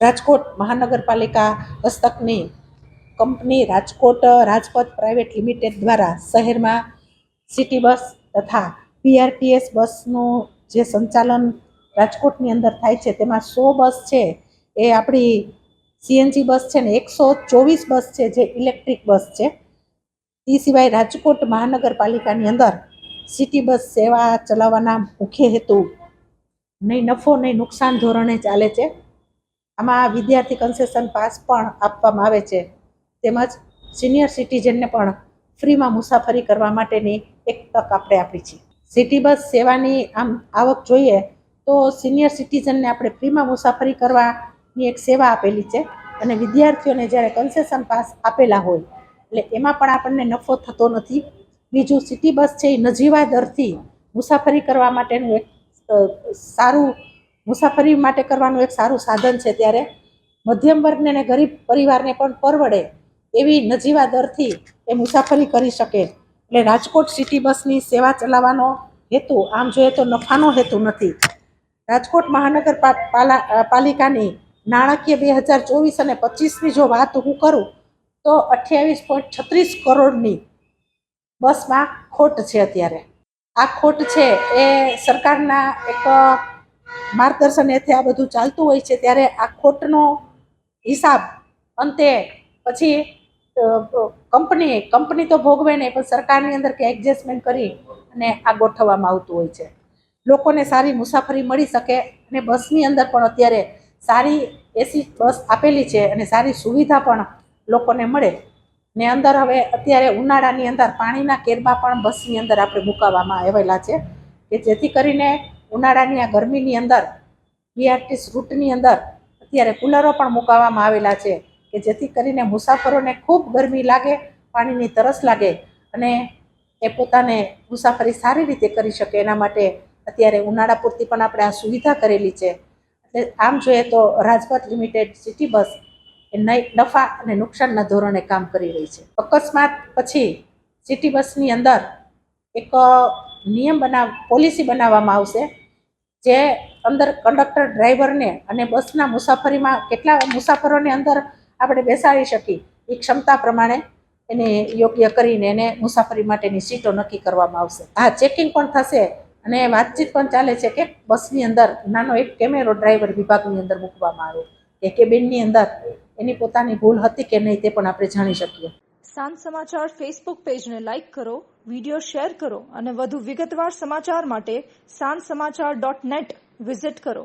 રાજકોટ મહાનગરપાલિકા હસ્તકની company Rajpath private limited દ્વારા શહેરમાં સિટી બસ તથા PRTS બસનું જે સંચાલન રાજકોટની અંદર થાય છે તેમાં 100 બસ છે એ આપણી CNG બસ છે ને 124 બસ છે જે ઇલેક્ટ્રિક બસ છે. એ સિવાય રાજકોટ મહાનગરપાલિકાની અંદર સિટી બસ સેવા ચલાવવાના મુખ્ય હેતુ નહીં નફો નહીં નુકસાન ધોરણે ચાલે છે. આમાં વિદ્યાર્થી કન્સેશન પાસ પણ આપવામાં આવે છે, તેમજ સિનિયર સિટીઝનને પણ ફ્રીમાં મુસાફરી કરવા માટેની એક તક આપણે આપી છે. સિટી બસ સેવાની આમ આવક જોઈએ તો સિનિયર સિટીઝનને આપણે ફ્રીમાં મુસાફરી કરવાની એક સેવા આપેલી છે અને વિદ્યાર્થીઓને જ્યારે કન્સેશન પાસ આપેલા હોય એટલે એમાં પણ આપણને નફો થતો નથી. બીજું, સિટી બસ છે એ નજીવા દરથી મુસાફરી કરવા માટેનું એક સારું મુસાફરી માટે કરવાનું એક સારું સાધન છે. ત્યારે મધ્યમ વર્ગને અને ગરીબ પરિવારને પણ પરવડે એવી નજીવા દરથી એ મુસાફરી કરી શકે. એટલે રાજકોટ સિટી બસની સેવા ચલાવવાનો હેતુ આમ જોઈએ તો નફાનો હેતુ નથી. રાજકોટ મહાનગરપાલિકાની નાણાકીય 2024 અને 25ની જો વાત હું કરું તો 28.36 કરોડની બસમાં ખોટ છે. અત્યારે આ ખોટ છે એ સરકારના એક માર્ગદર્શન હેઠળ આ બધું ચાલતું હોય છે. ત્યારે આ ખોટનો હિસાબ અંતે પછી કંપની તો ભોગવે નહીં, પણ સરકારની અંદર કે એડજસ્ટમેન્ટ કરી અને આ ગોઠવવામાં આવતું હોય છે. લોકોને સારી મુસાફરી મળી શકે અને બસની અંદર પણ અત્યારે સારી એસી બસ આપેલી છે અને સારી સુવિધા પણ લોકોને મળે ને અંદર હવે અત્યારે ઉનાળાની અંદર પાણીના કેરબા પણ બસની અંદર આપણે મુકાવવામાં આવેલા છે કે જેથી કરીને ઉનાળાની આ ગરમીની અંદર BRTS રૂટની અંદર અત્યારે કુલરો પણ મુકાવવામાં આવેલા છે કે જેથી કરીને મુસાફરોને ખૂબ ગરમી લાગે, પાણીની તરસ લાગે અને એ પોતાને મુસાફરી સારી રીતે કરી શકે એના માટે અત્યારે ઉનાળા પૂરતી પણ આપણે આ સુવિધા કરેલી છે. એટલે આમ જોઈએ તો રાજપથ લિમિટેડ સિટી બસ એ નફા અને નુકસાનના ધોરણે કામ કરી રહી છે. અકસ્માત પછી સિટી બસની અંદર એક પોલિસી બનાવવામાં આવશે જે અંદર કંડક્ટર ડ્રાઈવરને અને બસના મુસાફરીમાં કેટલા મુસાફરોને અંદર આપણે બેસાડી શકીએ એ ક્ષમતા પ્રમાણે એને યોગ્ય કરીને એને મુસાફરી માટેની સીટો નક્કી કરવામાં આવશે. આ ચેકિંગ પણ થશે અને વાતચીત પણ ચાલે છે કે બસની અંદર નાનો એક કેમેરો ડ્રાઈવર વિભાગની અંદર મૂકવામાં આવે કે કેબિનની અંદર એની પોતાની ભૂલ હતી કે નહીં તે પણ આપણે જાણી શકીએ. સાંજ સમાચાર ફેસબુક પેજને લાઇક કરો, વિડીયો શેર કરો અને વધુ વિગતવાર સમાચાર માટે sanssamachar.net વિઝિટ કરો.